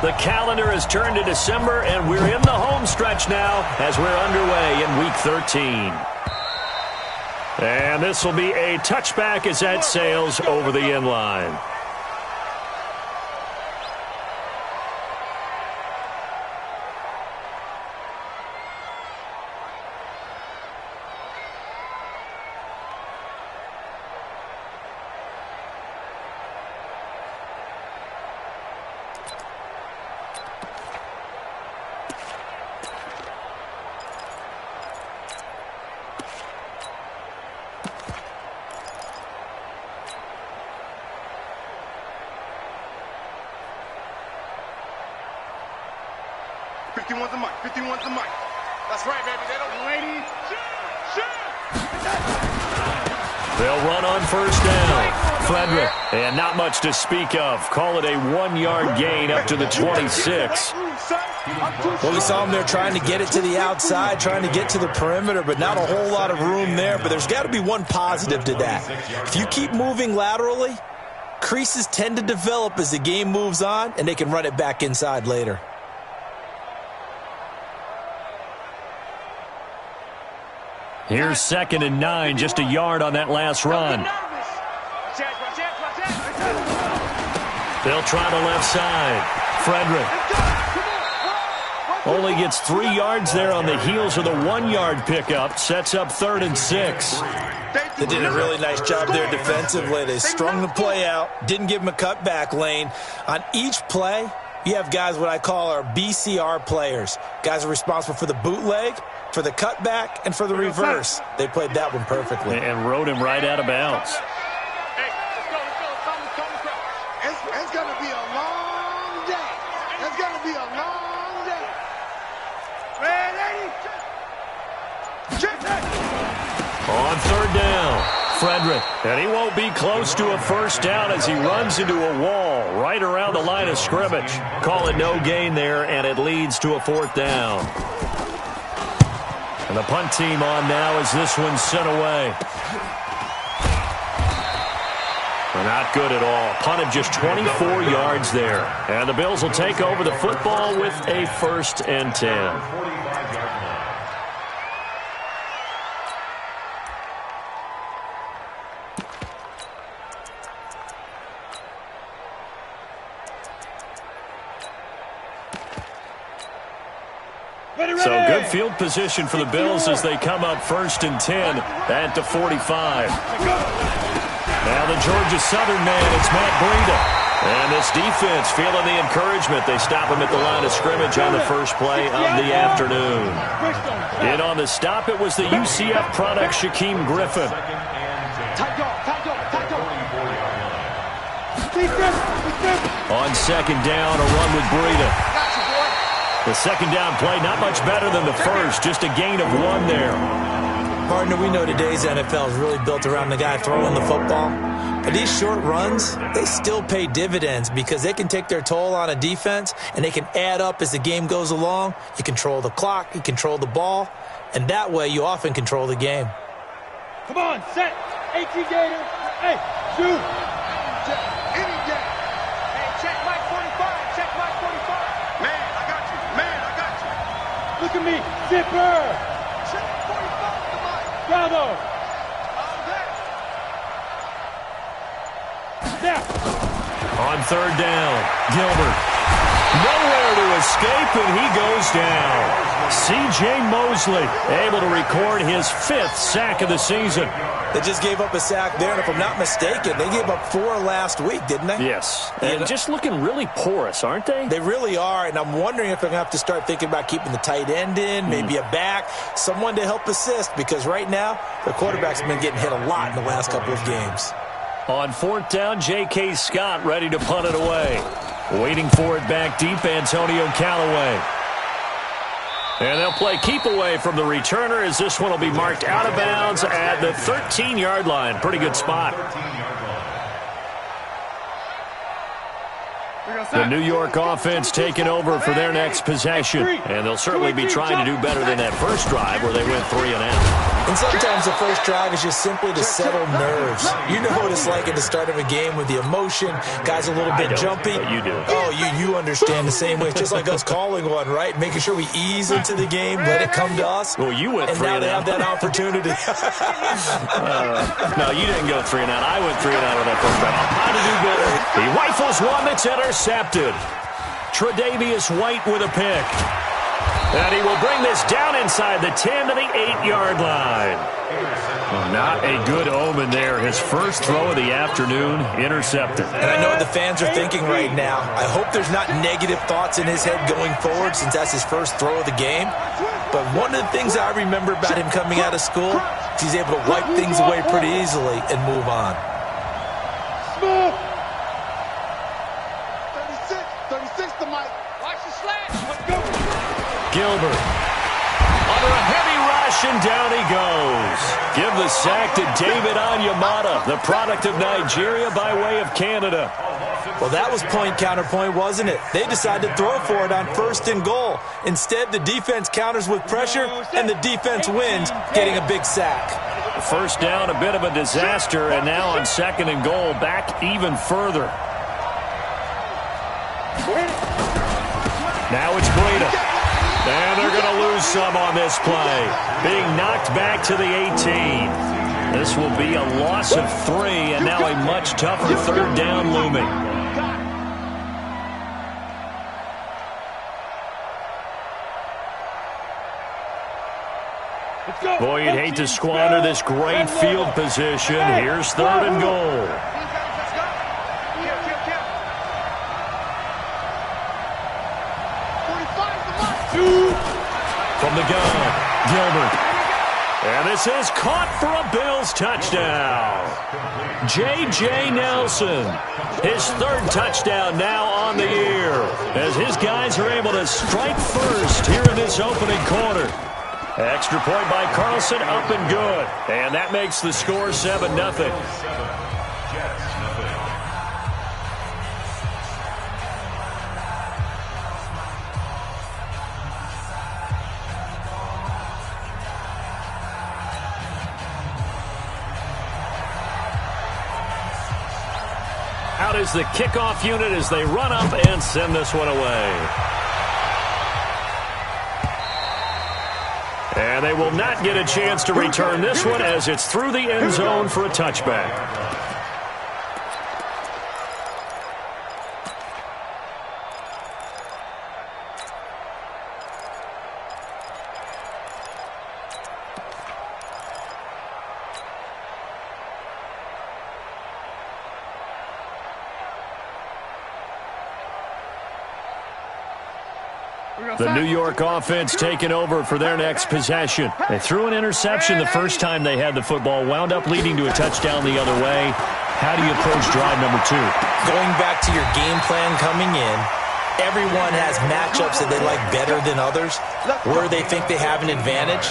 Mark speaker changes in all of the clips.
Speaker 1: The calendar has turned to December, and we're in the home stretch now as we're underway in Week 13. And this will be a touchback as that sails over the end line. They'll run on first down. Frederick, and not much to speak of. Call it a 1-yard gain up to the 26.
Speaker 2: Well, we saw him there trying to get it to the outside, trying to get to the perimeter, but not a whole lot of room there. But there's got to be one positive to that. If you keep moving laterally, creases tend to develop as the game moves on, and they can run it back inside later.
Speaker 1: Here's 2nd and 9, just a yard on that last run. They'll try the left side. Frederick only gets 3 yards there on the heels of the 1-yard pickup. Sets up 3rd and 6.
Speaker 2: They did a really nice job there defensively. They strung the play out, didn't give him a cutback lane. On each play, you have guys what I call our BCR players. Guys are responsible for the bootleg, for the cutback, and for the reverse. They played that one perfectly.
Speaker 1: And rode him right out of bounds.
Speaker 3: Hey, let's go. It's going to be a long day. It's going to be a long day. Ready? Check that.
Speaker 1: On 3rd down, Frederick. And he won't be close to a first down as he runs into a wall right around the line of scrimmage. Call it no gain there, and it leads to a 4th down. And the punt team on now as this one's sent away. Not good at all. Punted just 24 yards there. And the Bills will take over the football with a 1st and 10. So good field position for the Bills as they come up 1st and 10 at the 45. Now the Georgia Southern man, it's Matt Breida. And this defense feeling the encouragement. They stop him at the line of scrimmage on the first play of the afternoon. In on the stop, it was the UCF product, Shaquem Griffin. On 2nd down, a run with Breida. The 2nd down play, not much better than the first, just a gain of 1 there.
Speaker 2: Partner, we know today's NFL is really built around the guy throwing the football. But these short runs, they still pay dividends because they can take their toll on a defense and they can add up as the game goes along. You control the clock, you control the ball, and that way you often control the game.
Speaker 4: Come on, set. 18 Gator. Hey, shoot.
Speaker 3: Any day. Hey, check Mike 45. Check Mike 45. Man, I got you.
Speaker 4: Look at me. Zipper.
Speaker 3: Check 45 to Mike.
Speaker 4: Bravo.
Speaker 3: Okay.
Speaker 4: Snap.
Speaker 1: On 3rd down, Gilbert. Nowhere to escape, and he goes down. C.J. Mosley able to record his 5th sack of the season.
Speaker 2: They just gave up a sack there, and if I'm not mistaken, they gave up 4 last week, didn't they?
Speaker 1: Yes, and just looking really porous, aren't they?
Speaker 2: They really are, and I'm wondering if they're going to have to start thinking about keeping the tight end in, maybe a back, someone to help assist, because right now, their quarterback's been getting hit a lot in the last couple of games.
Speaker 1: On 4th down, J.K. Scott ready to punt it away. Waiting for it back deep, Antonio Callaway. And they'll play keep away from the returner as this one will be marked out of bounds at the 13-yard line. Pretty good spot. The New York offense taking over for their next possession. And they'll certainly be trying to do better than that first drive where they went 3 and out.
Speaker 2: And sometimes the first drive is just simply to settle nerves. You know what it's like at the start of a game with the emotion. Guys a little bit jumpy.
Speaker 1: But you do.
Speaker 2: Oh, you understand the same way. It's just like us calling one, right? Making sure we ease into the game, let it come to us.
Speaker 1: Well, you went 3
Speaker 2: and
Speaker 1: and
Speaker 2: now
Speaker 1: out.
Speaker 2: they have that opportunity.
Speaker 1: No, you didn't go 3 and out. I went 3 and out on that first drive. How to do better. He rifles one that's intercepted. Tre'Davious White with a pick. And he will bring this down inside the 10 to the 8-yard line. Well, not a good omen there. His first throw of the afternoon, intercepted.
Speaker 2: And I know what the fans are thinking right now. I hope there's not negative thoughts in his head going forward since that's his first throw of the game. But one of the things I remember about him coming out of school is he's able to wipe things away pretty easily and move on.
Speaker 3: 36 to Mike.
Speaker 4: Watch the slash. Let's go.
Speaker 1: Gilbert under a heavy rush, and down he goes. Give the sack to David Onyemata, the product of Nigeria by way of Canada.
Speaker 2: Well, that was point counterpoint, wasn't it? They decided to throw for it on 1st and goal. Instead, the defense counters with pressure, and the defense wins, getting a big sack.
Speaker 1: First down, a bit of a disaster, and now on 2nd and goal, back even further. Now it's Breida. And they're going to lose some on this play. Being knocked back to the 18. This will be a loss of 3, and now a much tougher 3rd down looming. Boy, you'd hate to squander this great field position. Here's 3rd and goal. From the gun, Gilbert. And this is caught for a Bills touchdown. J.J. Nelson, his 3rd touchdown now on the year, as his guys are able to strike first here in this opening quarter. Extra point by Carlson, up and good. And that makes the score 7-0. Out is the kickoff unit as they run up and send this one away. And they will not get a chance to return this one as it's through the end zone for a touchback. The New York offense taking over for their next possession. They threw an interception the first time they had the football, wound up leading to a touchdown the other way. How do you approach drive number 2?
Speaker 2: Going back to your game plan coming in, everyone has matchups that they like better than others, where they think they have an advantage.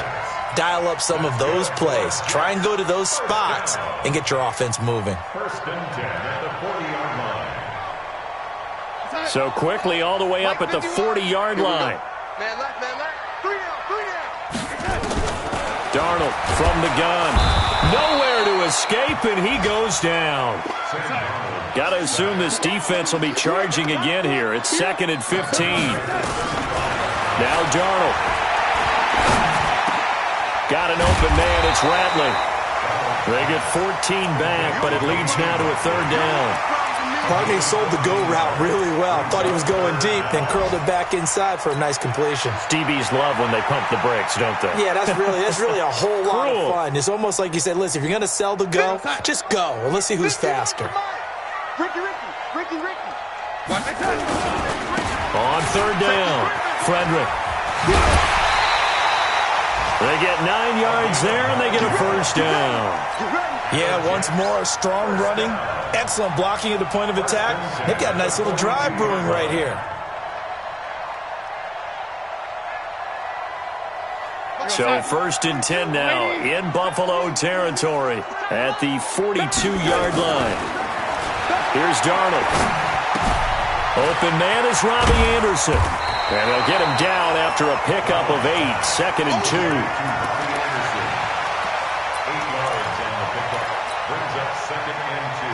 Speaker 2: Dial up some of those plays. Try and go to those spots and get your offense moving.
Speaker 3: 1st and 10 at the 40-yard line.
Speaker 1: So quickly all the way up at the 40-yard line.
Speaker 3: Man, 3 down.
Speaker 1: Darnold from the gun. Nowhere to escape, and he goes down. Got to assume this defense will be charging again here. It's 2nd and 15. Now Darnold. Got an open man. It's Rattling. They get 14 back, but it leads now to a 3rd down.
Speaker 2: Pardney sold the go route really well. Thought he was going deep, then curled it back inside for a nice completion.
Speaker 1: DBs love when they pump the brakes, don't they?
Speaker 2: Yeah, that's really a whole lot of fun. It's almost like you said, listen, if you're going to sell the go, just go. And let's see who's faster.
Speaker 3: Ricky.
Speaker 1: On 3rd down, Frederick. They get 9 yards there, and they get a 1st down.
Speaker 2: Yeah, once more, strong running, excellent blocking at the point of attack. They've got a nice little drive brewing right here.
Speaker 1: So 1st and 10 now in Buffalo territory at the 42-yard line. Here's Darnold. Open man is Robbie Anderson. And they'll get him down after a pickup of 8, 2nd and 2.
Speaker 5: 8 yards on the pickup. Brings up 2nd and 2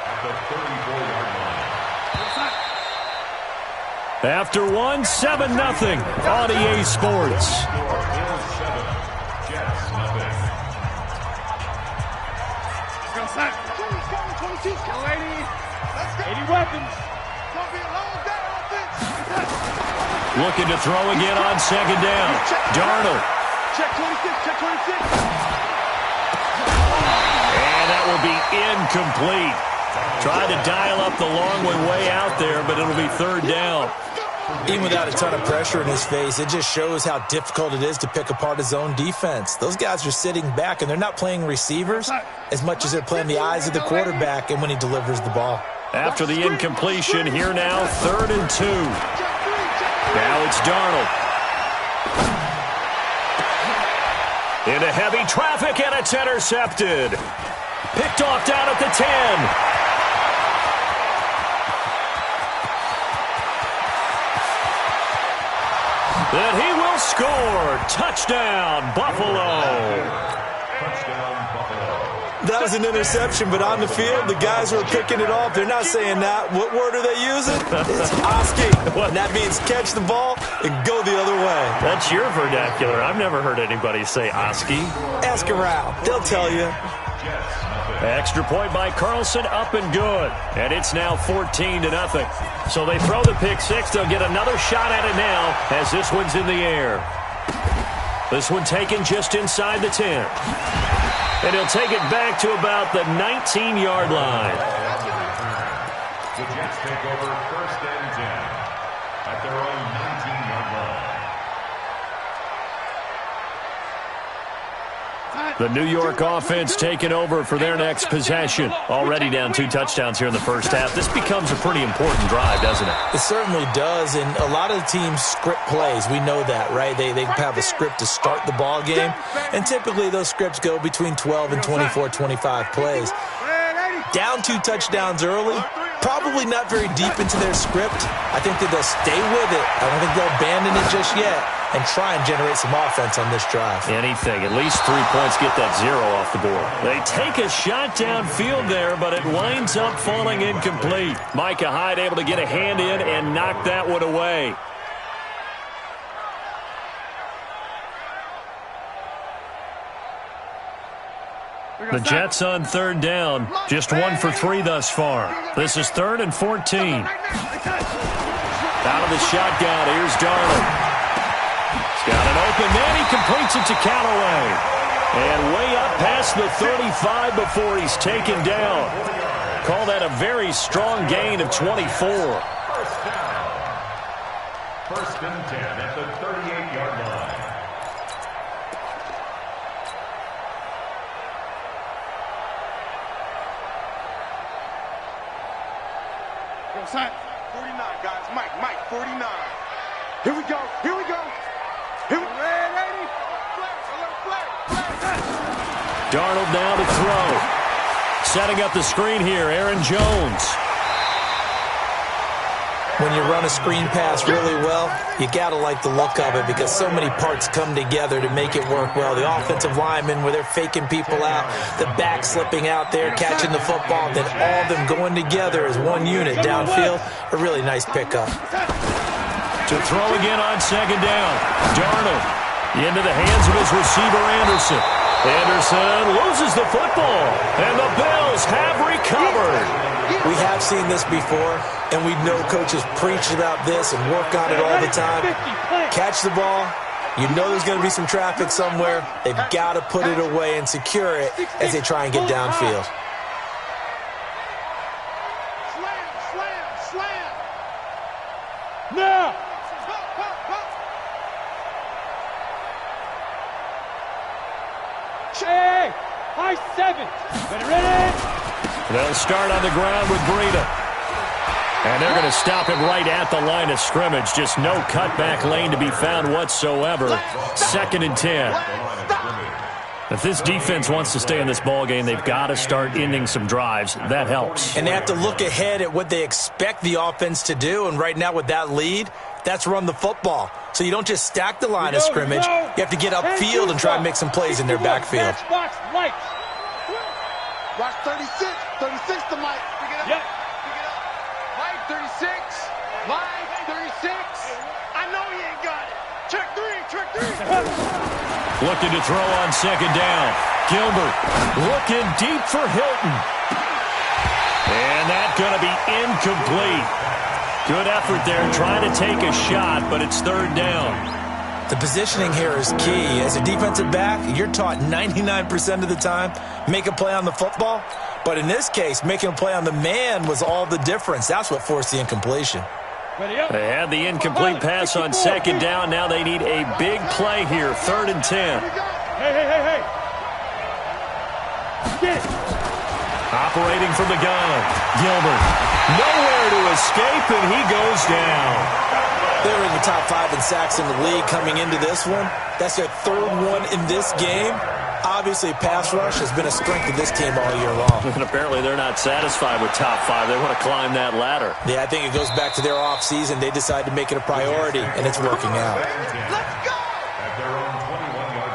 Speaker 5: at the 34-yard line.
Speaker 1: After 1, 7-0 on EA Sports.
Speaker 5: Bills 7, Jets nothing.
Speaker 4: 80 weapons.
Speaker 1: Looking to throw again on 2nd down. Darnold.
Speaker 3: Check 26, check 26.
Speaker 1: And that will be incomplete. Tried to dial up the long way out there, but it'll be 3rd down.
Speaker 2: Even without a ton of pressure in his face, it just shows how difficult it is to pick apart his own defense. Those guys are sitting back, and they're not playing receivers as much as they're playing the eyes of the quarterback and when he delivers the ball.
Speaker 1: After the incompletion, here now, 3rd and 2. Now it's Darnold. Into heavy traffic, and it's intercepted. Picked off down at the 10. And he will score. Touchdown, Buffalo.
Speaker 5: Touchdown, Buffalo.
Speaker 2: That was an interception, but on the field, the guys who are picking it off, they're not saying that. What word are they using? It's Oski. And that means catch the ball and go the other way.
Speaker 1: That's your vernacular. I've never heard anybody say Oski.
Speaker 2: Ask around. They'll tell you.
Speaker 1: Extra point by Carlson, up and good. And it's now 14-0. So they throw the pick six. They'll get another shot at it now as this one's in the air. This one taken just inside the 10. And he'll take it back to about the 19-yard line.
Speaker 5: The Jets take over 1st and 10 at their own 19-yard line.
Speaker 1: The New York offense taking over for their next possession. Already down 2 touchdowns here in the first half. This becomes a pretty important drive, doesn't it?
Speaker 2: It certainly does, and a lot of the teams script plays. We know that, right? They have a script to start the ball game, and typically those scripts go between 12 and 24, 25 plays. Down 2 touchdowns early, probably not very deep into their script. I think that they'll stay with it. I don't think they'll abandon it just yet and try and generate some offense on this drive.
Speaker 1: Anything. At least 3 points, get that 0 off the board. They take a shot downfield there, but it winds up falling incomplete. Micah Hyde able to get a hand in and knock that one away. The Jets on 3rd down. Just 1 for 3 thus far. This is 3rd and 14. Out of the shotgun, here's Darnold. He's got an open man. He completes it to Callaway. And way up past the 35 before he's taken down. Call that a very strong gain of 24.
Speaker 5: 1st and 10 at the 38-yard line.
Speaker 3: Outside. 49, guys. Mike, 49. Here we go. Here we go. Here we go. Ready?
Speaker 1: Darnold now to throw. Setting up the screen here, Aaron Jones.
Speaker 2: When you run a screen pass really well, you got to like the look of it because so many parts come together to make it work well. The offensive linemen, where they're faking people out, the back slipping out there, catching the football, then all of them going together as one unit downfield. A really nice pickup.
Speaker 1: To throw again on 2nd down. Darnold into the hands of his receiver, Anderson. Anderson loses the football, and the Bills have recovered.
Speaker 2: We have seen this before, and we know coaches preach about this and work on it all the time. Catch the ball. You know there's going to be some traffic somewhere. They've got to put it away and secure it as they try and get downfield.
Speaker 3: Slam.
Speaker 4: Now! Hey! High 7. Ready?
Speaker 1: They'll start on the ground with Breida. And they're going to stop him right at the line of scrimmage. Just no cutback lane to be found whatsoever. 2nd and 10. If this defense wants to stay in this ballgame, they've got to start ending some drives. That helps.
Speaker 2: And they have to look ahead at what they expect the offense to do. And right now with that lead, that's run the football. So you don't just stack the line of scrimmage. You have to get upfield and try and make some plays in their backfield.
Speaker 3: Watch 36. 36 to Mike. Pick it up.
Speaker 4: Yep.
Speaker 3: Pick it up. Mike, 36. Mike, 36. I know he ain't got it. Check three. Check three.
Speaker 1: Looking to throw on second down. Gilbert looking deep for Hilton. And that's going to be incomplete. Good effort there trying to take a shot, but it's third down.
Speaker 2: The positioning here is key. As a defensive back, you're taught 99% of the time, make a play on the football. But in this case, making a play on the man was all the difference. That's what forced the incompletion.
Speaker 1: They had the incomplete pass on second down. Now they need a big play here, 3rd and 10.
Speaker 4: Hey. Get it.
Speaker 1: Operating from the gun, Gilbert. Nowhere to escape, and he goes down.
Speaker 2: They were in the top 5 in sacks in the league coming into this one. That's their 3rd one in this game. Obviously, pass rush has been a strength of this team all year long.
Speaker 1: And apparently they're not satisfied with top 5. They want to climb that ladder.
Speaker 2: Yeah, I think it goes back to their offseason. They decided to make it a priority, and it's working out.
Speaker 3: Let's go.
Speaker 5: At their own 21-yard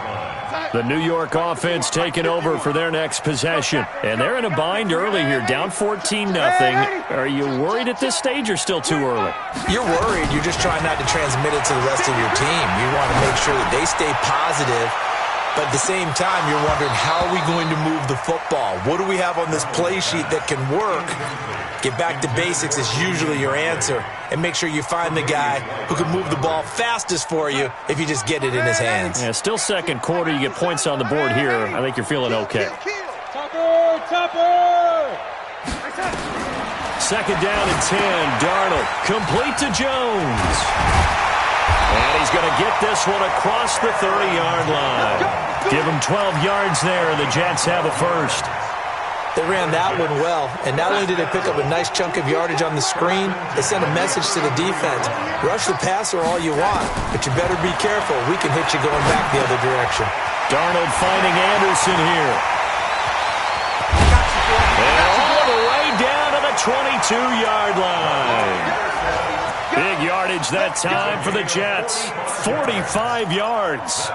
Speaker 5: line.
Speaker 1: The New York offense taking over for their next possession. And they're in a bind early here, down 14-0. Are you worried at this stage or still too early?
Speaker 2: You're worried. You're just trying not to transmit it to the rest of your team. You want to make sure that they stay positive. But at the same time, you're wondering, how are we going to move the football? What do we have on this play sheet that can work? Get back to basics is usually your answer. And make sure you find the guy who can move the ball fastest for you if you just get it in his hands.
Speaker 1: Yeah, still second quarter. You get points on the board here. I think you're feeling okay.
Speaker 4: Topper!
Speaker 1: Second down and 10. Darnold complete to Jones. And he's going to get this one across the 30-yard line. Give him 12 yards there, and the Jets have a first.
Speaker 2: They ran that one well, and not only did they pick up a nice chunk of yardage on the screen, they sent a message to the defense. Rush the passer all you want, but you better be careful. We can hit you going back the other direction.
Speaker 1: Darnold finding Anderson here. And all the way down to the 22-yard line. Big yardage that time for the Jets. 45 yards.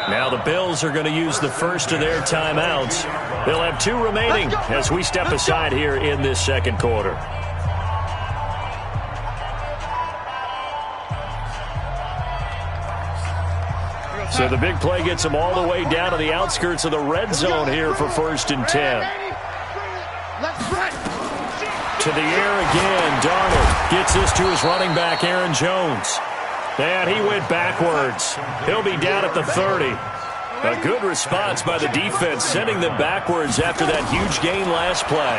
Speaker 1: Now the Bills are going to use the first of their timeouts. They'll have 2 remaining as we step aside here in this second quarter. So the big play gets them all the way down to the outskirts of the red zone here for 1st and 10. To the air again. Darnold gets this to his running back, Aaron Jones. And he went backwards. He'll be down at the 30. A good response by the defense, sending them backwards after that huge gain last play.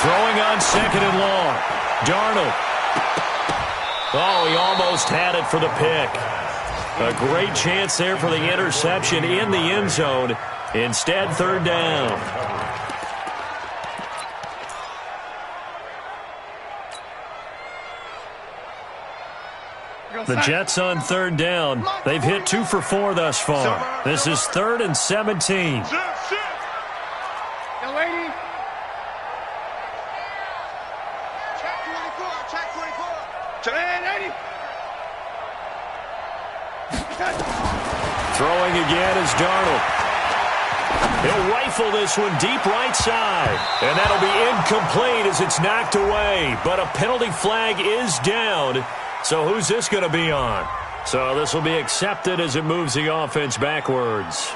Speaker 1: Throwing on second and long. Darnold. Oh, he almost had it for the pick. A great chance there for the interception in the end zone. Instead, 3rd down. The Jets on 3rd down. They've hit 2 for 4 thus far. This is 3rd and 17.
Speaker 3: Young lady. Check 24. Check 24. Check 80.
Speaker 1: Throwing again is Darnold. He'll rifle this one deep right side. And that'll be incomplete as it's knocked away. But a penalty flag is down. So who's this going to be on? So this will be accepted as it moves the offense backwards.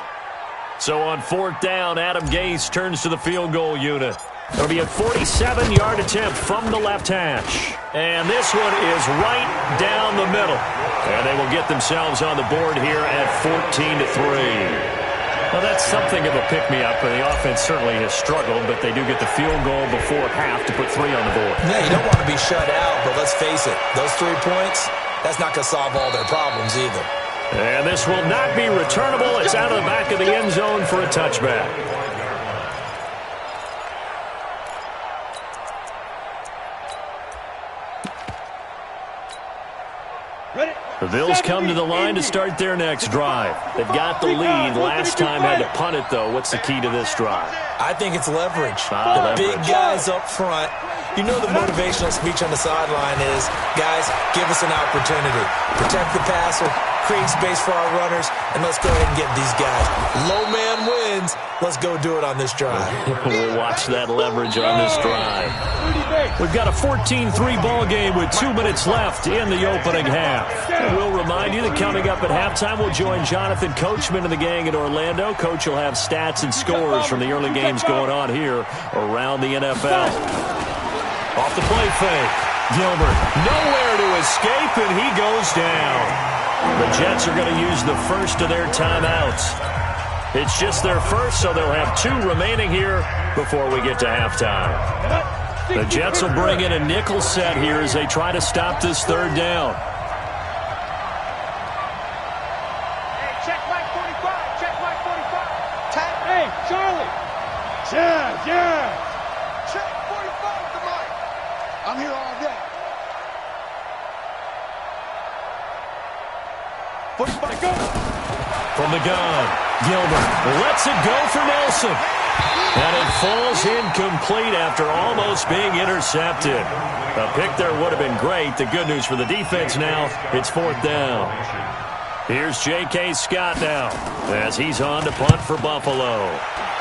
Speaker 1: So on 4th down, Adam Gase turns to the field goal unit. It'll be a 47-yard attempt from the left hash. And this one is right down the middle. And they will get themselves on the board here at 14-3. Well, that's something of a pick-me-up, and the offense certainly has struggled, but they do get the field goal before half to put 3 on the board.
Speaker 2: Yeah, you don't want to be shut out, but let's face it, those 3 points, that's not going to solve all their problems either.
Speaker 1: And this will not be returnable. It's out of the back of the end zone for a touchback. The Bills come to the line to start their next drive. They've got the lead. Last time had to punt it, though. What's the key to this drive?
Speaker 2: I think it's leverage. The big guys up front. You know the motivational speech on the sideline is, guys, give us an opportunity. Protect the passer, create space for our runners, and let's go ahead and get these guys. Low man wins. Let's go do it on this drive.
Speaker 1: We'll watch that leverage on this drive. We've got a 14-3 ball game with 2 minutes left in the opening half. And we'll remind you that coming up at halftime, we'll join Jonathan Coachman and the gang in Orlando. Coach will have stats and scores from the early games going on here around the NFL. Off the play fake. Gilbert nowhere to escape, and he goes down. The Jets are going to use the first of their timeouts. It's just their first, so they'll have 2 remaining here before we get to halftime. The Jets will bring in a nickel set here as they try to stop this third down.
Speaker 3: Hey, check Mike 45. Check Mike 45. Tap.
Speaker 4: Hey, Charlie. Yeah.
Speaker 3: Check 45 to Mike. I'm here all day. 45, go.
Speaker 1: From the gun, Gilbert lets it go for Nelson. And it falls incomplete after almost being intercepted. A pick there would have been great. The good news for the defense now, it's 4th down. Here's J.K. Scott now as he's on to punt for Buffalo.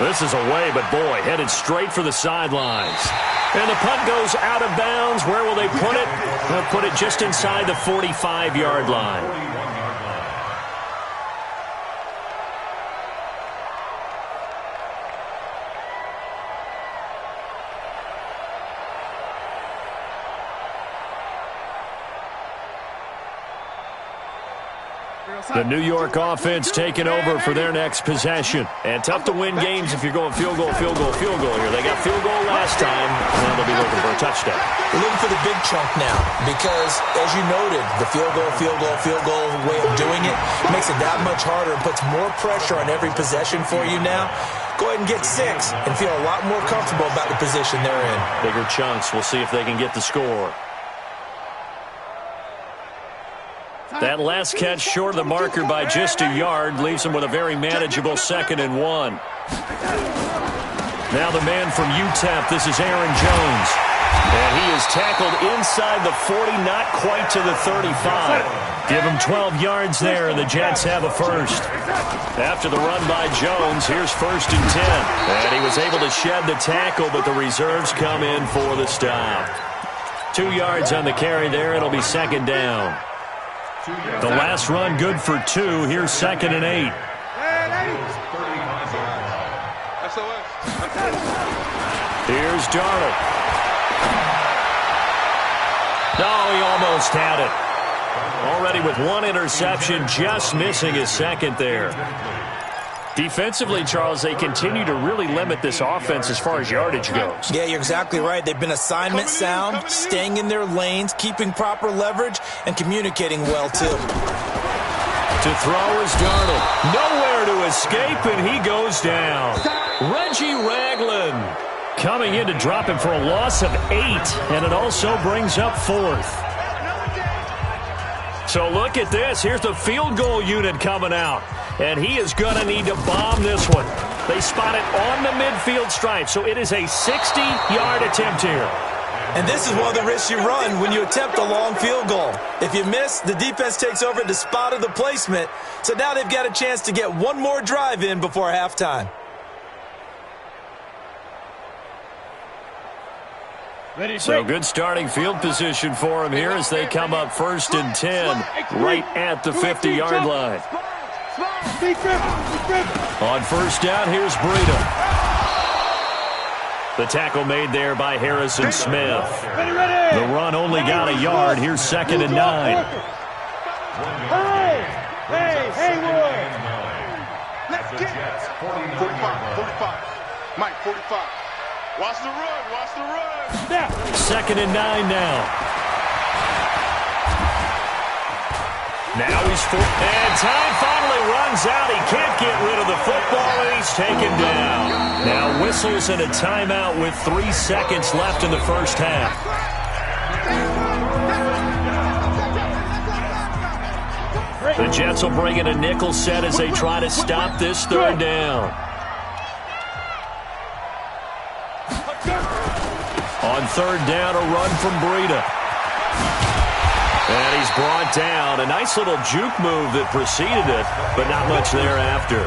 Speaker 1: This is away, but boy, headed straight for the sidelines. And the punt goes out of bounds. Where will they put it? They'll put it just inside the 45-yard line. The New York offense taking over for their next possession. And tough to win games if you're going field goal here. They got field goal last time. Now they'll be looking for a touchdown.
Speaker 2: We're looking for the big chunk now because, as you noted, the field goal way of doing it makes it that much harder and puts more pressure on every possession for you now. Go ahead and get 6 and feel a lot more comfortable about the position they're in.
Speaker 1: Bigger chunks. We'll see if they can get the score. That last catch short of the marker by just a yard leaves them with a very manageable 2nd and 1. Now the man from UTEP, this is Aaron Jones. And he is tackled inside the 40, not quite to the 35. Give him 12 yards there, and the Jets have a first. After the run by Jones, here's 1st and 10. And he was able to shed the tackle, but the reserves come in for the stop. 2 yards on the carry there. It'll be 2nd down. The last run good for 2. Here's 2nd and 8. Here's Darnold. No, he almost had it. Already with 1 interception, just missing his 2nd there. Defensively, Charles, they continue to really limit this offense as far as yardage goes.
Speaker 2: Yeah, you're exactly right. They've been assignment sound, staying in their lanes, keeping proper leverage, and communicating well, too.
Speaker 1: To throw is Darnold. Nowhere to escape, and he goes down. Reggie Ragland coming in to drop him for a loss of 8, and it also brings up 4th. So look at this. Here's the field goal unit coming out. And he is going to need to bomb this one. They spot it on the midfield stripe, so it is a 60-yard attempt here.
Speaker 2: And this is one of the risks you run when you attempt a long field goal. If you miss, the defense takes over at the spot of the placement. So now they've got a chance to get one more drive in before halftime.
Speaker 1: So good starting field position for them here as they come up 1st and 10 right at the 50-yard line. On 1st down, here's Breida. The tackle made there by Harrison Smith. The run only got a yard. Here's 2nd and 9.
Speaker 3: Hey, Haywood. Let's get it. 45. Mike, 45. Watch the run.
Speaker 1: 2nd and 9 now. Now he's full, and time finally runs out. He can't get rid of the football, and he's taken down. Now whistles and a timeout with 3 seconds left in the first half. The Jets will bring in a nickel set as they try to stop this third down. On third down, a run from Breida. And he's brought down. A nice little juke move that preceded it, but not much thereafter.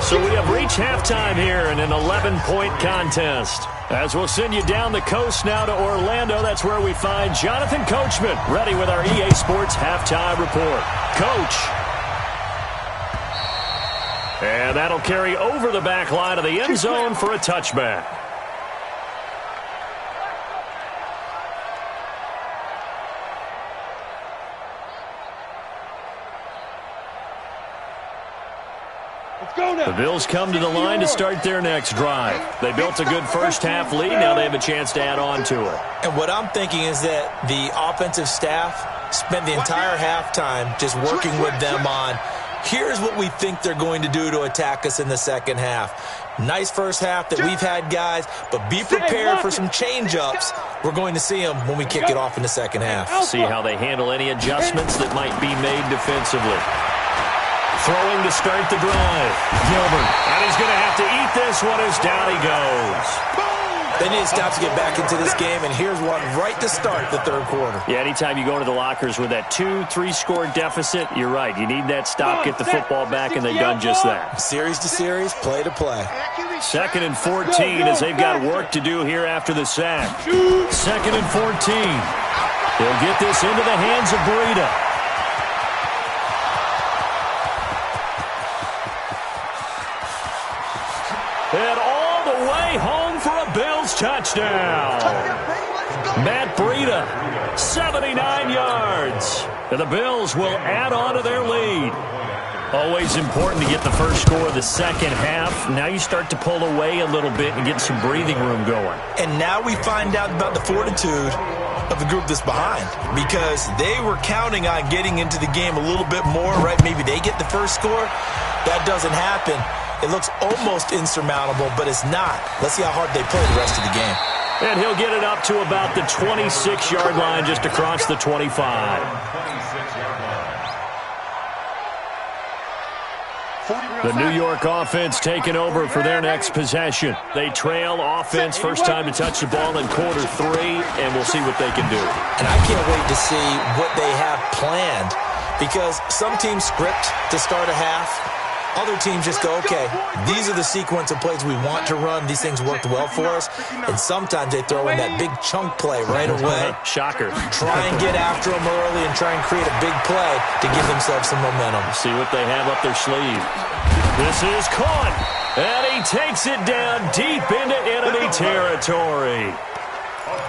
Speaker 1: So we have reached halftime here in an 11-point contest. As we'll send you down the coast now to Orlando, that's where we find Jonathan Coachman, ready with our EA Sports halftime report. Coach. And that'll carry over the back line of the end zone for a touchback. The Bills come to the line to start their next drive. They built a good first-half lead. Now they have a chance to add on to it.
Speaker 2: And what I'm thinking is that the offensive staff spent the entire halftime just working with them on, here's what we think they're going to do to attack us in the second half. Nice first half that we've had, guys, but be prepared for some change-ups. We're going to see them when we kick it off in the second half.
Speaker 1: See how they handle any adjustments that might be made defensively. Throwing to start the drive. Gilbert. And he's going to have to eat this one as down he goes.
Speaker 2: They need to stop to get back into this game, and here's one right to start the third quarter.
Speaker 1: Yeah, anytime you go into the lockers with that 2-3 score deficit, you're right. You need that stop, get the football back, and they've done just that.
Speaker 2: Series to series, play to play.
Speaker 1: 2nd and 14 as they've got work to do here after the sack. 2nd and 14. They'll get this into the hands of Breida. And all the way home for a Bills touchdown. Matt Breida, 79 yards. And the Bills will add on to their lead. Always important to get the first score of the second half. Now you start to pull away a little bit and get some breathing room going.
Speaker 2: And now we find out about the fortitude of the group that's behind, because they were counting on getting into the game a little bit more, right? Maybe they get the first score. That doesn't happen. It looks almost insurmountable, but it's not. Let's see how hard they play the rest of the game.
Speaker 1: And he'll get it up to about the 26-yard line, just across the 25. The New York offense taking over for their next possession. They trail offense, first time to touch the ball in quarter 3, and we'll see what they can do.
Speaker 2: And I can't wait to see what they have planned, because some teams script to start a half. Other teams just go, okay, these are the sequence of plays we want to run. These things worked well for us. And sometimes they throw in that big chunk play right away.
Speaker 1: Shocker.
Speaker 2: Try and get after them early and try and create a big play to give themselves some momentum.
Speaker 1: See what they have up their sleeve. This is caught. And he takes it down deep into enemy territory.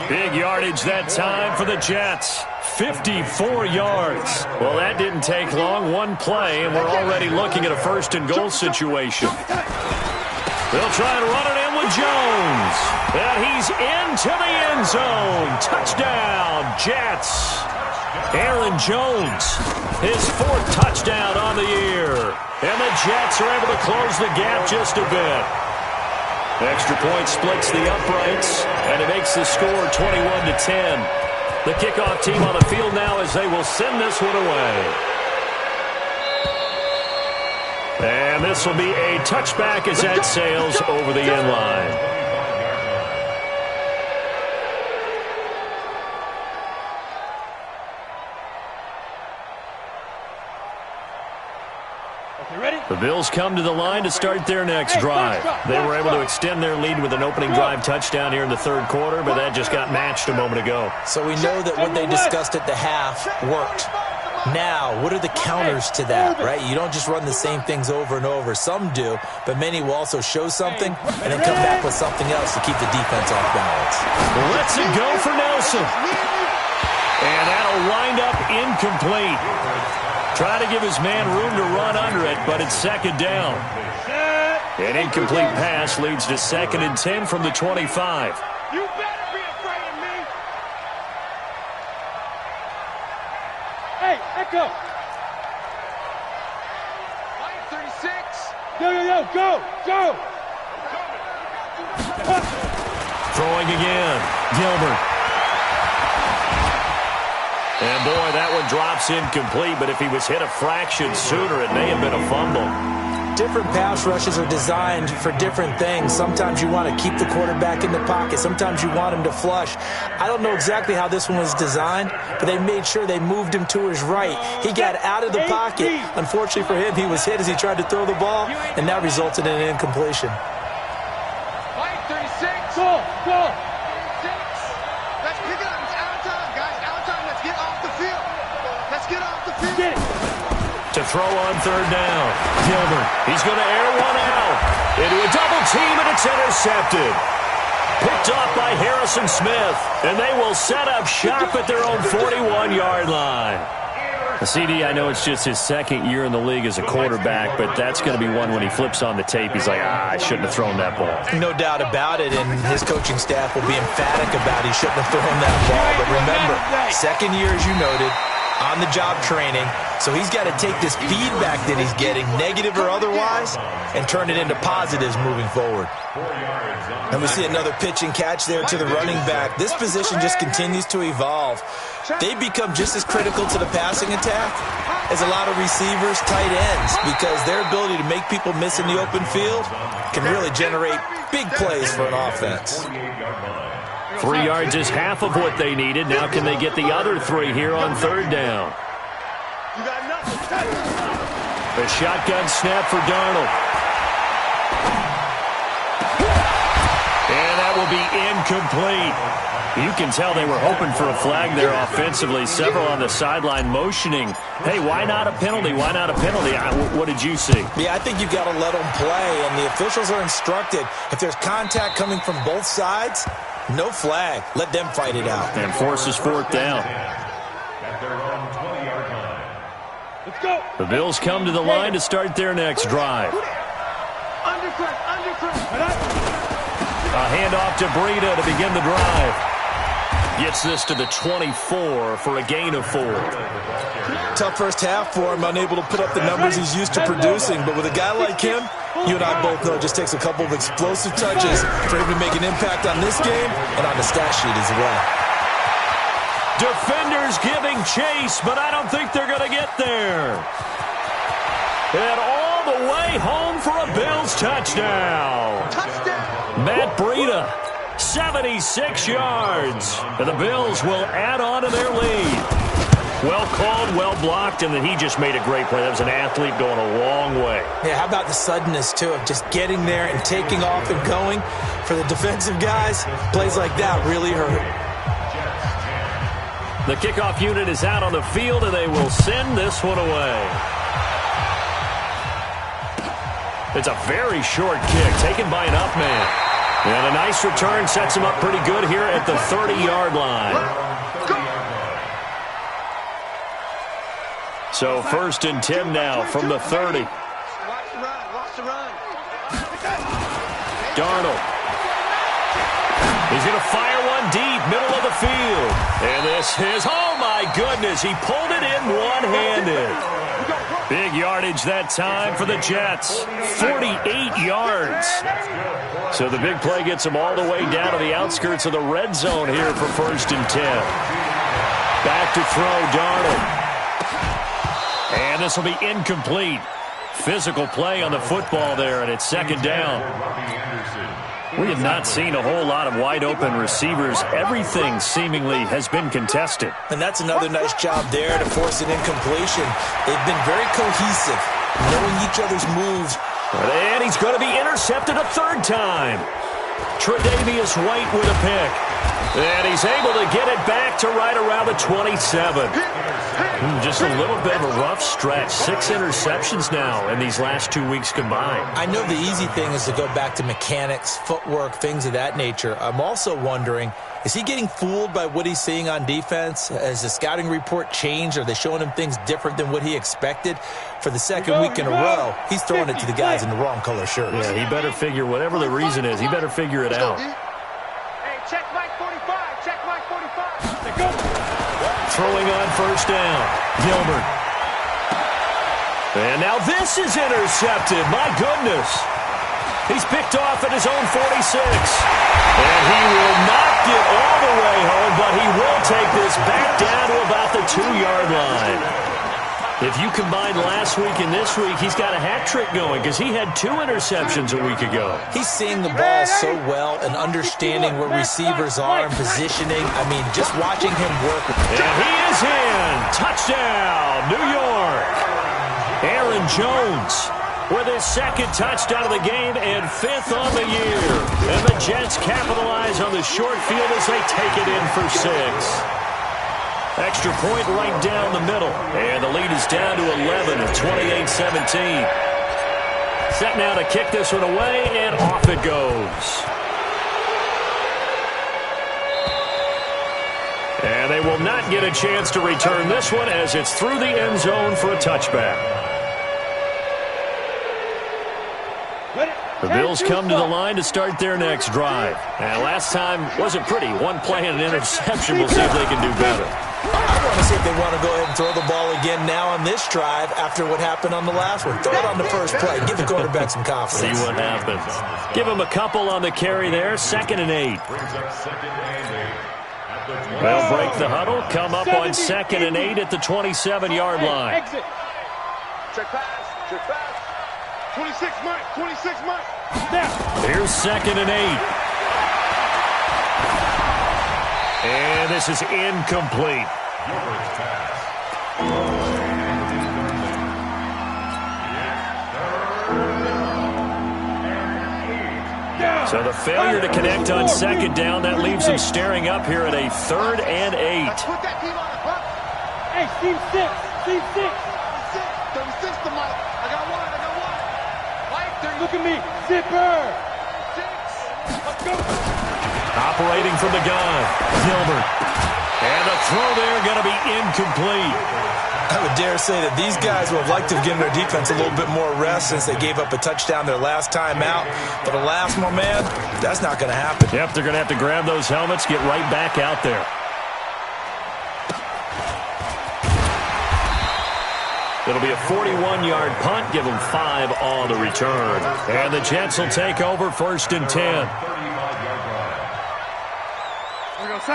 Speaker 1: Big yardage that time for the Jets. 54 yards. Well, that didn't take long. One play, and we're already looking at a first and goal situation. They'll try and run it in with Jones. And he's into the end zone. Touchdown, Jets. Aaron Jones, his 4th touchdown on the year. And the Jets are able to close the gap just a bit. Extra point splits the uprights, and it makes the score 21-10. The kickoff team on the field now as they will send this one away. And this will be a touchback as that sails over the end line. The Bills come to the line to start their next drive. They were able to extend their lead with an opening drive touchdown here in the third quarter, but that just got matched a moment ago.
Speaker 2: So we know that what they discussed at the half worked. Now, what are the counters to that, right? You don't just run the same things over and over. Some do, but many will also show something and then come back with something else to keep the defense off balance.
Speaker 1: Lets it go for Nelson. And that'll wind up incomplete. Try to give his man room to run under it, but it's second down. An incomplete pass leads to 2nd and 10 from the 25.
Speaker 3: You better be afraid of me.
Speaker 4: Hey, Echo.
Speaker 3: Line 36.
Speaker 4: Yo, go, go.
Speaker 1: Throwing again. Gilbert. And, boy, that one drops incomplete, but if he was hit a fraction sooner, it may have been a fumble.
Speaker 2: Different pass rushes are designed for different things. Sometimes you want to keep the quarterback in the pocket. Sometimes you want him to flush. I don't know exactly how this one was designed, but they made sure they moved him to his right. He got out of the pocket. Unfortunately for him, he was hit as he tried to throw the ball, and that resulted in an incompletion.
Speaker 3: 36. Go. 36. Let's pick it up. It's out of time, guys. Out of time. Let's get off the field. Let's get off the field.
Speaker 4: Get it.
Speaker 1: To throw on third down. Gilbert. He's going to air one out. Into a double team, and it's intercepted. Picked off by Harrison Smith. And they will set up shop at their own 41-yard line. CD, I know it's just his second year in the league as a quarterback, but that's going to be one when he flips on the tape. He's like, I shouldn't have thrown that ball.
Speaker 2: No doubt about it, and his coaching staff will be emphatic about he shouldn't have thrown that ball. But remember, second year, as you noted, on-the-job training, so he's got to take this feedback that he's getting, negative or otherwise, and turn it into positives moving forward. And we see another pitch and catch there to the running back. This position just continues to evolve. They become just as critical to the passing attack as a lot of receivers, tight ends, because their ability to make people miss in the open field can really generate big plays for an offense.
Speaker 1: 3 yards is half of what they needed. Now can they get the other 3 here on third down? The shotgun snap for Darnold. And that will be incomplete. You can tell they were hoping for a flag there offensively. Several on the sideline motioning. Hey, why not a penalty? Why not a penalty? What did you see?
Speaker 2: Yeah, I think you've got to let them play, and the officials are instructed. If there's contact coming from both sides, no flag. Let them fight it out.
Speaker 1: And forces fourth down.
Speaker 4: Let's go.
Speaker 1: The Bills come to the line to start their next drive.
Speaker 3: Undercut.
Speaker 1: A handoff to Breida to begin the drive. Gets this to the 24 for a gain of 4.
Speaker 2: Tough first half for him, unable to put up the numbers he's used to producing. But with a guy like him, you and I both know it just takes a couple of explosive touches for him to make an impact on this game and on the stat sheet as well.
Speaker 1: Defenders giving chase, but I don't think they're going to get there. And all the way home for a Bills touchdown. Matt Breida, 76 yards. And the Bills will add on to their lead. Well called, well blocked, and then he just made a great play. That was an athlete going a long way.
Speaker 2: Yeah, how about the suddenness, too, of just getting there and taking off and going? For the defensive guys, plays like that really hurt.
Speaker 1: The kickoff unit is out on the field, and they will send this one away. It's a very short kick taken by an up man. And a nice return sets him up pretty good here at the 30-yard line. So 1st and 10 now from the 30. Darnold. He's going to fire one deep, middle of the field. And this is, oh my goodness, he pulled it in one-handed. Big yardage that time for the Jets. 48 yards. So the big play gets them all the way down to the outskirts of the red zone here for 1st and 10. Back to throw, Darnold. And this will be incomplete. Physical play on the football there, and it's 2nd down. We have not seen a whole lot of wide-open receivers. Everything seemingly has been contested.
Speaker 2: And that's another nice job there to force an incompletion. They've been very cohesive, knowing each other's moves.
Speaker 1: And he's going to be intercepted a 3rd time. Tre'Davious White with a pick. And he's able to get it back to right around the 27. Just a little bit of a rough stretch. 6 interceptions now in these last 2 weeks combined.
Speaker 2: I know the easy thing is to go back to mechanics, footwork, things of that nature. I'm also wondering, is he getting fooled by what he's seeing on defense? Has the scouting report changed? Are they showing him things different than what he expected? For the 2nd week in a row, he's throwing it to the guys in the wrong color shirts.
Speaker 1: Yeah, he better figure, whatever the reason is, he better figure it out.
Speaker 3: Check Mike 45. Check Mike 45. Let's go.
Speaker 1: Throwing on 1st down. Gilbert. And now this is intercepted. My goodness. He's picked off at his own 46. And he will not get all the way home, but he will take this back down to about the 2-yard line. If you combine last week and this week, he's got a hat trick going because he had 2 interceptions a week ago.
Speaker 2: He's seeing the ball so well and understanding where receivers are and positioning. I mean, just watching him work.
Speaker 1: And he is in. Touchdown, New York. Aaron Jones with his 2nd touchdown of the game and 5th on the year. And the Jets capitalize on the short field as they take it in for 6. Extra point right down the middle. And the lead is down to 11 at 28-17. Set now to kick this one away, and off it goes. And they will not get a chance to return this one as it's through the end zone for a touchback. The Bills come to the line to start their next drive. And last time wasn't pretty. 1 play and an interception. We'll see if they can do better.
Speaker 2: I want to see if they want to go ahead and throw the ball again now on this drive after what happened on the last one. Throw it on the first play. Give the quarterback some confidence.
Speaker 1: See what happens. Give him a couple on the carry there. 2nd and 8. They'll break the huddle. Come up on 2nd and 8 at the 27-yard line.
Speaker 3: Check pass. Check pass. 26 Mike. 26 Mike.
Speaker 1: Here's 2nd and 8. And this is incomplete. So the failure to connect on 2nd down, that leaves them staring up here at a 3rd and 8.
Speaker 3: Put that team on the front.
Speaker 4: Hey, team 6. Team 6.
Speaker 3: 36 to Mike. I got one. Mike,
Speaker 4: Look at me. Zipper.
Speaker 3: 6. Let's go.
Speaker 1: Operating from the gun, Gilbert. And the throw there going to be incomplete.
Speaker 2: I would dare say that these guys would have liked to have given their defense a little bit more rest since they gave up a touchdown their last time out. But alas, my man, that's not going to happen.
Speaker 1: Yep, they're going to have to grab those helmets, get right back out there. It'll be a 41-yard punt. Give them 5 on the return. And the Jets will take over 1st and 10.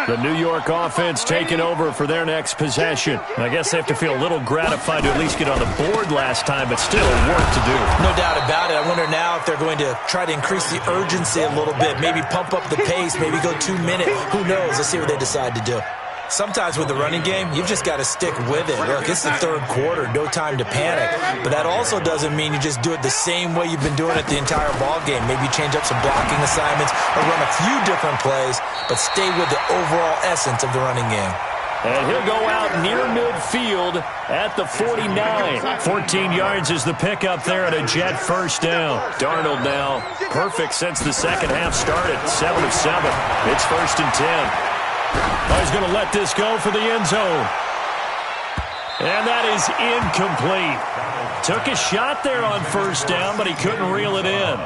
Speaker 1: The New York offense taking over for their next possession. I guess they have to feel a little gratified to at least get on the board last time, but still work to do.
Speaker 2: No doubt about it. I wonder now if they're going to try to increase the urgency a little bit, maybe pump up the pace, maybe go 2 minute. Who knows? Let's see what they decide to do. Sometimes with the running game, you've just got to stick with it. Look, it's the 3rd quarter, no time to panic. But that also doesn't mean you just do it the same way you've been doing it the entire ball game. Maybe change up some blocking assignments or run a few different plays, but stay with the overall essence of the running game.
Speaker 1: And he'll go out near midfield at the 49. 14 yards is the pickup there at a Jet 1st down. Darnold now perfect since the second half started. 7 of 7. It's 1st and 10. Oh, he's going to let this go for the end zone. And that is incomplete. Took a shot there on 1st down, but he couldn't reel it in.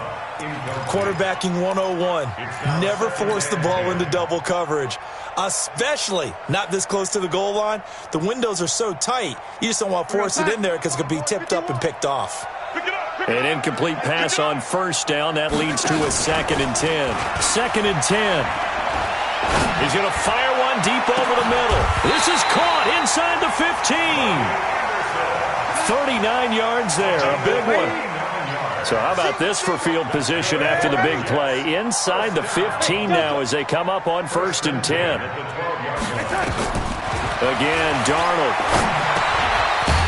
Speaker 2: Quarterbacking 101. Never force the ball into double coverage, especially not this close to the goal line. The windows are so tight, you just don't want to force it in there because it could be tipped up and picked off.
Speaker 1: An incomplete pass on 1st down. That leads to a 2nd and 10. 2nd and 10. He's going to fire one deep over the middle. This is caught inside the 15. 39 yards there, a big one. So how about this for field position after the big play? Inside the 15 now as they come up on 1st and 10. Again, Darnold.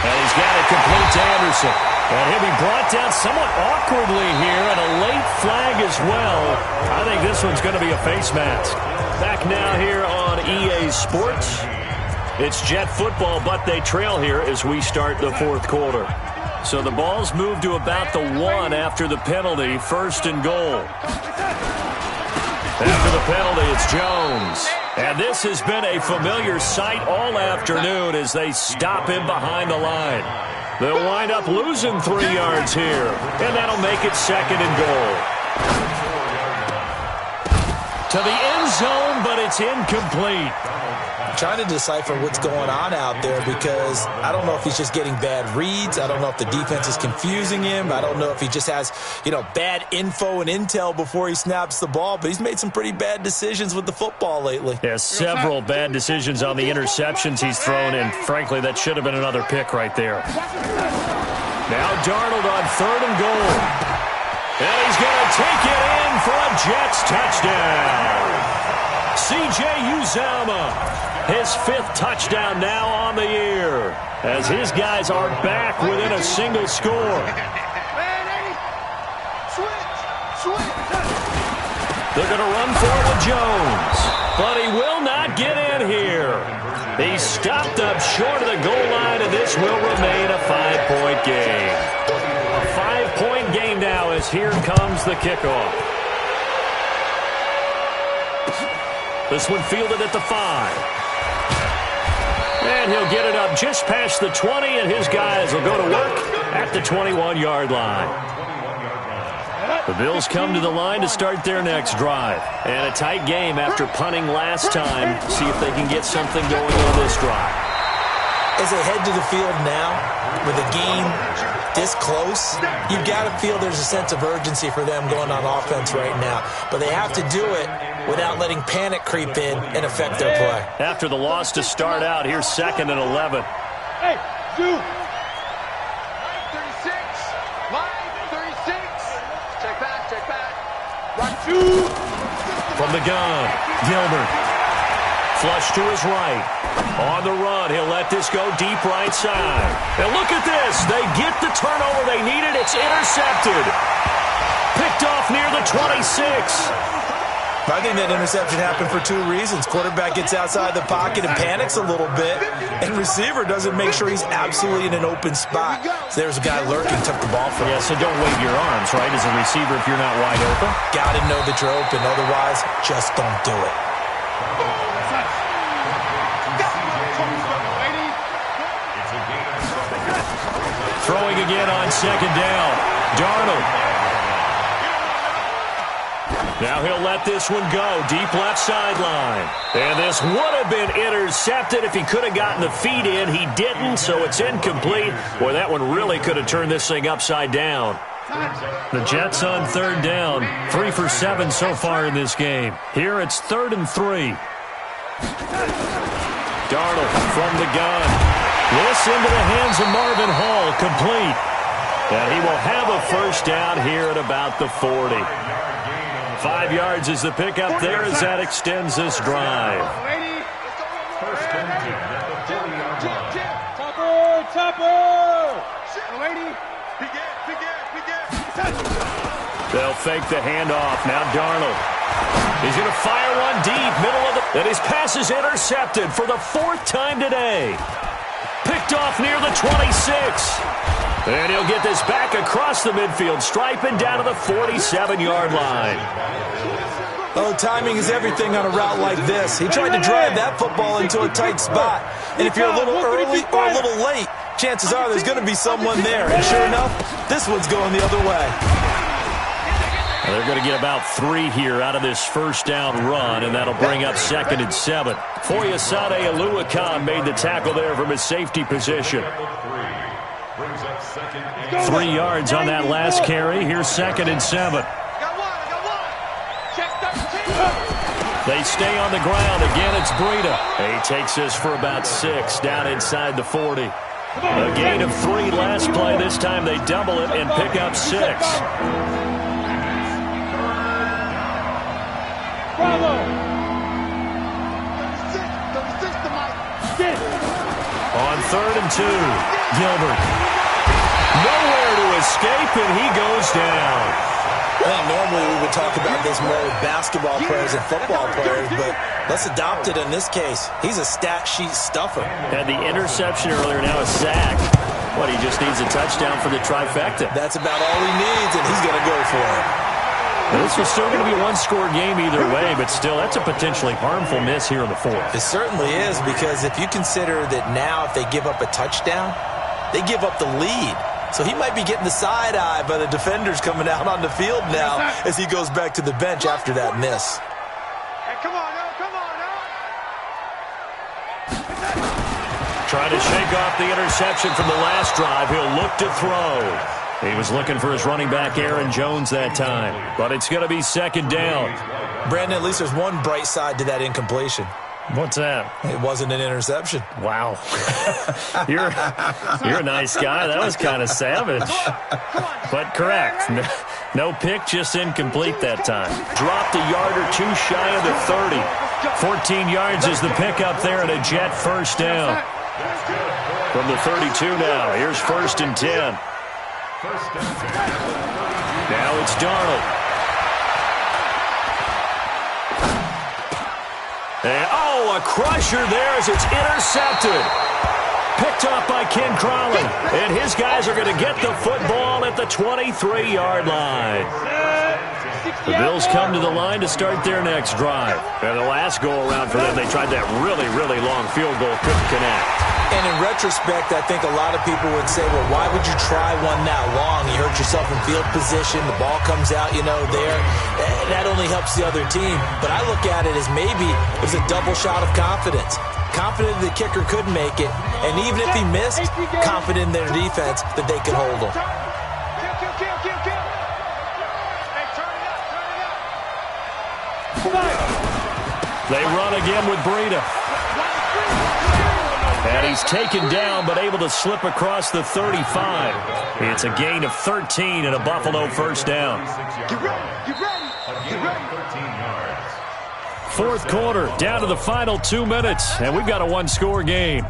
Speaker 1: And he's got it complete to Anderson. And he'll be brought down somewhat awkwardly here, and a late flag as well. I think this one's going to be a face mask. Back now here on EA Sports. It's Jet football, but they trail here as we start the 4th quarter. So the ball's moved to about the 1 after the penalty, 1st and goal. After the penalty, it's Jones. And this has been a familiar sight all afternoon as they stop him behind the line. They'll wind up losing 3 yards here, and that'll make it 2nd and goal. To the end zone, but it's incomplete.
Speaker 2: trying to decipher what's going on out there, because I don't know if he's just getting bad reads. I don't know if the defense is confusing him. I don't know if he just has, bad info and intel before he snaps the ball, but he's made some pretty bad decisions with the football lately.
Speaker 1: Yeah, several bad decisions on the interceptions he's thrown, and frankly, that should have been another pick right there. Now Darnold on 3rd and goal. And he's going to take it in for a Jets touchdown. C.J. Uzomah, his 5th touchdown now on the year, as his guys are back within a single score. They're going to run for it with Jones, but he will not get in here. He's stopped up short of the goal line, and this will remain a 5-point game. A 5-point game now, as here comes the kickoff. This one fielded at the 5. And he'll get it up just past the 20, and his guys will go to work at the 21-yard line. The Bills come to the line to start their next drive. And a tight game after punting last time. See if they can get something going on this drive.
Speaker 2: As they head to the field now, with a game this close, you've got to feel there's a sense of urgency for them going on offense right now. But they have to do it without letting panic creep in and affect their play.
Speaker 1: After the loss to start out, here's 2nd and 11.
Speaker 4: Hey, Zoo.
Speaker 1: From the gun, Gilbert. Flush to his right. On the run, he'll let this go deep right side. And look at this. They get the turnover they needed. It's intercepted. Picked off near the 26.
Speaker 2: I think that interception happened for 2 reasons. Quarterback gets outside the pocket and panics a little bit, and receiver doesn't make sure he's absolutely in an open spot. So there's a guy lurking, took the ball from him.
Speaker 1: Yeah, so don't wave your arms, right, as a receiver if you're not wide open.
Speaker 2: Got to know that you're open. Otherwise, just don't do it.
Speaker 1: Throwing again on 2nd down. Darnold. Now he'll let this one go. Deep left sideline. And this would have been intercepted if he could have gotten the feet in. He didn't, so it's incomplete. Boy, that one really could have turned this thing upside down. The Jets on 3rd down. 3 for 7 so far in this game. Here it's 3rd and 3. Darnold from the gun. This into the hands of Marvin Hall. Complete. And he will have a first down here at about the 40. 5 yards is the pickup there as that extends this drive. They'll fake the handoff. Now Darnold. He's going to fire one deep, middle of the... And his pass is intercepted for the 4th time today. Picked off near the 26. And he'll get this back across the midfield stripe and down to the 47-yard line.
Speaker 2: Oh, timing is everything on a route like this. He tried to drive that football into a tight spot. And if you're a little early or a little late, chances are there's going to be someone there. And sure enough, this one's going the other way.
Speaker 1: They're going to get about 3 here out of this first down run, and that'll bring up 2nd and 7. Foyesade Oluwakan made the tackle there from his safety position. 3 yards on that last carry. Here's 2nd and 7. They stay on the ground. Again, it's Breida. He takes this for about 6 down inside the 40. A gain of 3 last play. This time they double it and pick up 6. On 3rd and 2, Gilbert. Nowhere to escape, and he goes down.
Speaker 2: I think normally we would talk about this more with basketball players and football players, but let's adopt it in this case. He's a stat sheet stuffer.
Speaker 1: Had the interception earlier, now a sack. What, he just needs a touchdown for the trifecta.
Speaker 2: That's about all he needs, and he's going to go for it.
Speaker 1: This was still going to be a one-score game either way, but still, that's a potentially harmful miss here in the 4th.
Speaker 2: It certainly is, because if you consider that now if they give up a touchdown, they give up the lead. So he might be getting the side eye by the defenders coming out on the field now as he goes back to the bench after that miss.
Speaker 3: Hey, come on now, come on now.
Speaker 1: Trying to shake off the interception from the last drive. He'll look to throw. He was looking for his running back, Aaron Jones, that time. But it's going to be second down.
Speaker 2: Brandon, at least there's one bright side to that incompletion.
Speaker 1: What's that?
Speaker 2: It wasn't an interception.
Speaker 1: Wow. You're a nice guy. That was kind of savage. But correct. No pick, just incomplete that time. Dropped a yard or two shy of the 30. 14 yards is the pickup there and a Jet first down. From the 32 now. Here's 1st and 10. Now it's Darnold. And, oh, a crusher there as it's intercepted. Picked up by Ken Crawley. And his guys are going to get the football at the 23-yard line. The Bills come to the line to start their next drive. And the last go-around for them, they tried that really, really long field goal. Couldn't connect.
Speaker 2: And in retrospect, I think a lot of people would say, well, why would you try one that long? You hurt yourself in field position. The ball comes out, there. That only helps the other team. But I look at it as maybe it was a double shot of confidence. Confident the kicker could make it. And even if he missed, confident in their defense that they could hold him.
Speaker 1: They run again with Breida. And he's taken down, but able to slip across the 35. It's a gain of 13 and a Buffalo first down. Fourth quarter, down to the final 2 minutes, and we've got a one-score game.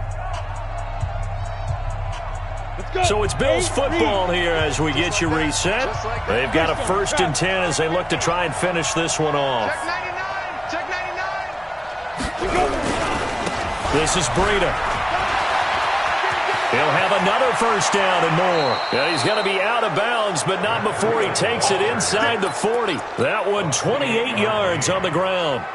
Speaker 1: So it's Bills football here as we get you reset. They've got a 1st and 10 as they look to try and finish this one off.
Speaker 3: Check 99.
Speaker 1: This is Breida. He'll have another first down and more. Yeah, he's going to be out of bounds, but not before he takes it inside the 40. That one 28 yards on the ground.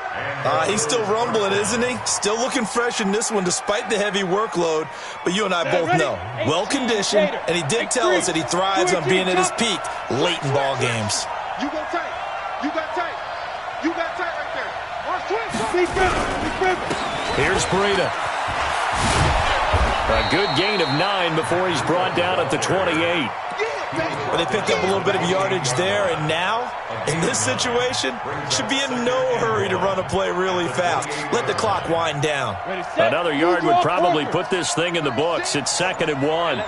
Speaker 2: He's still rumbling, isn't he? Still looking fresh in this one despite the heavy workload. But you and I both know, well-conditioned, and he did tell us that he thrives on being at his peak late in ball games.
Speaker 3: You go tight. You got tight. You got tight right there. Watch twist.
Speaker 1: Here's Breida. A good gain of 9 before he's brought down at the 28.
Speaker 2: But they picked up a little bit of yardage there, and now, in this situation, should be in no hurry to run a play really fast. Let the clock wind down.
Speaker 1: Another yard would probably put this thing in the books. It's 2nd and 1.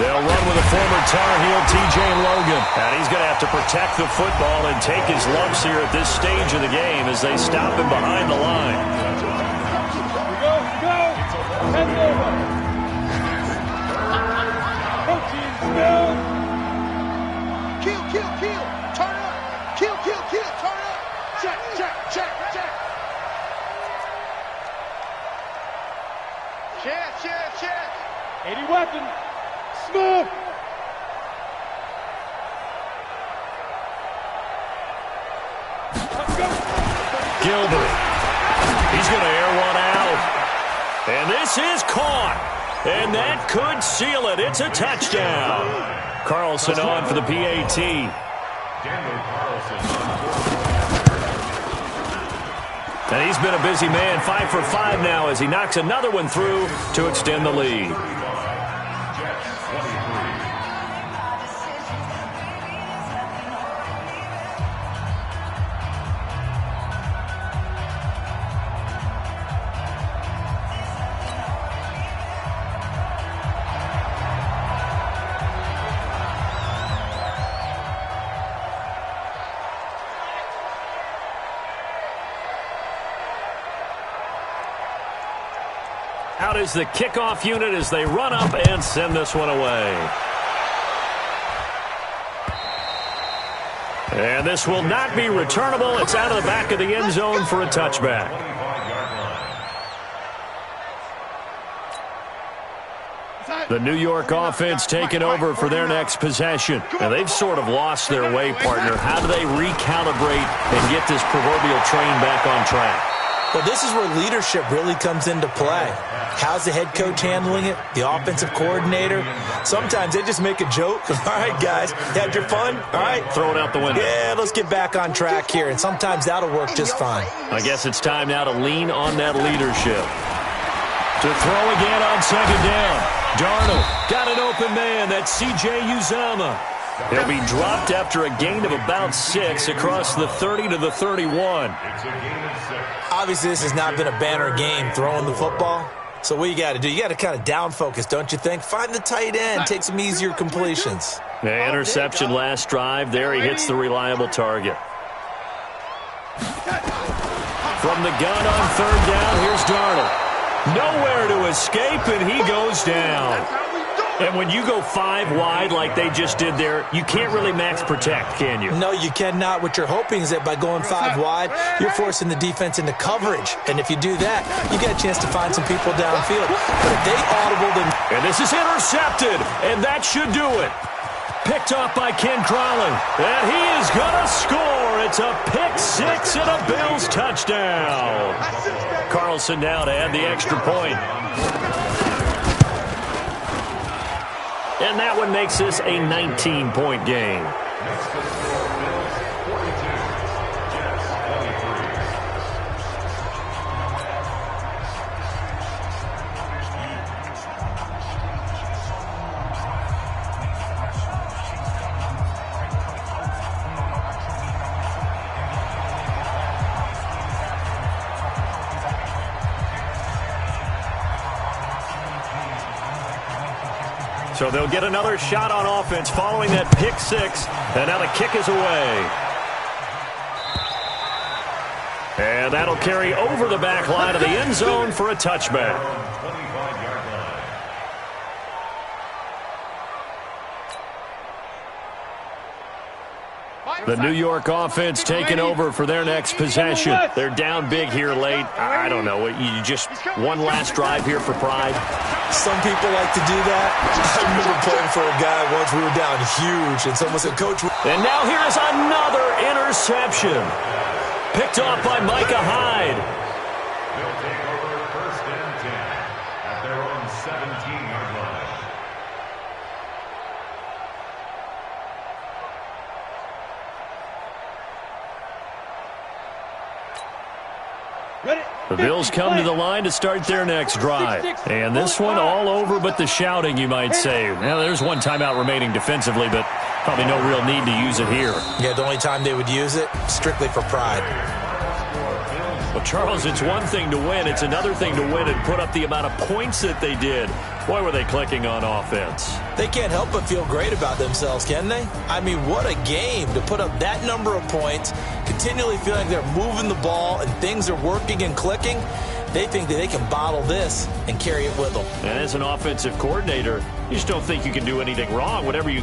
Speaker 1: They'll run with a former Tar Heel, T.J. Logan. And he's going to have to protect the football and take his lumps here at this stage of the game as they stop him behind the line.
Speaker 3: Kill. Turn up. Kill. Turn up. Check. Check.
Speaker 4: 80 weapon. Smooth.
Speaker 1: Gilbert. He's going to air one out. And this is caught. And that could seal it. It's a touchdown. Carlson on for the PAT. And he's been a busy man, 5 for 5 now as he knocks another one through to extend the lead. Out is the kickoff unit as they run up and send this one away. And this will not be returnable. It's out of the back of the end zone for a touchback. The New York offense taking over for their next possession. And they've sort of lost their way, partner. How do they recalibrate and get this proverbial train back on track?
Speaker 2: Well, this is where leadership really comes into play. How's the head coach handling it? The offensive coordinator? Sometimes they just make a joke. All right, guys, had your fun? All right.
Speaker 1: Throw it out the window.
Speaker 2: Yeah, let's get back on track here, and sometimes that'll work just fine.
Speaker 1: I guess it's time now to lean on that leadership. To throw again on second down. Darnold got an open man. That's C.J. Uzomah. He'll be dropped after a gain of about 6 across the 30 to the 31.
Speaker 5: It's a gain of 6.
Speaker 2: Obviously, this has not been a banner game throwing the football. So what you got to do, you got to kind of down focus, don't you think? Find the tight end, take some easier completions.
Speaker 1: The interception last drive. There he hits the reliable target. From the gun on third down, here's Darnold. Nowhere to escape, and he goes down. And when you go 5 wide like they just did there, you can't really max protect, can you?
Speaker 2: No, you cannot. What you're hoping is that by going 5 wide, you're forcing the defense into coverage. And if you do that, you got a chance to find some people downfield. But if they audible them...
Speaker 1: And this is intercepted, and that should do it. Picked off by Ken Crawley. And he is going to score. It's a pick 6 and a Bills touchdown. Carlson now to add the extra point. And that one makes this a 19-point game.
Speaker 5: Next to score, Bills 42, Jets 23.
Speaker 1: So they'll get another shot on offense following that pick 6. And now the kick is away. And that'll carry over the back line of the end zone for a touchback.
Speaker 5: 25-yard line.
Speaker 1: The New York offense taking over for their next possession. They're down big here late. I don't know. You just one last drive here for pride.
Speaker 2: Some people like to do that. I remember playing for a guy once. We were down huge, and someone said, Coach...
Speaker 1: And now here is another interception. Picked off by Micah Hyde.
Speaker 5: They'll take over first and 10 at their own 17-yard line.
Speaker 1: The Bills come to the line to start their next drive. And this one all over but the shouting, you might say. Now, there's one timeout remaining defensively, but probably no real need to use it here.
Speaker 2: Yeah, the only time they would use it, strictly for pride.
Speaker 1: Well, Charles, it's one thing to win. It's another thing to win and put up the amount of points that they did. Boy, were they clicking on offense.
Speaker 2: They can't help but feel great about themselves, can they? I mean, what a game to put up that number of points, continually feeling like they're moving the ball and things are working and clicking. They think that they can bottle this and carry it with them.
Speaker 1: And as an offensive coordinator, you just don't think you can do anything wrong. Whatever you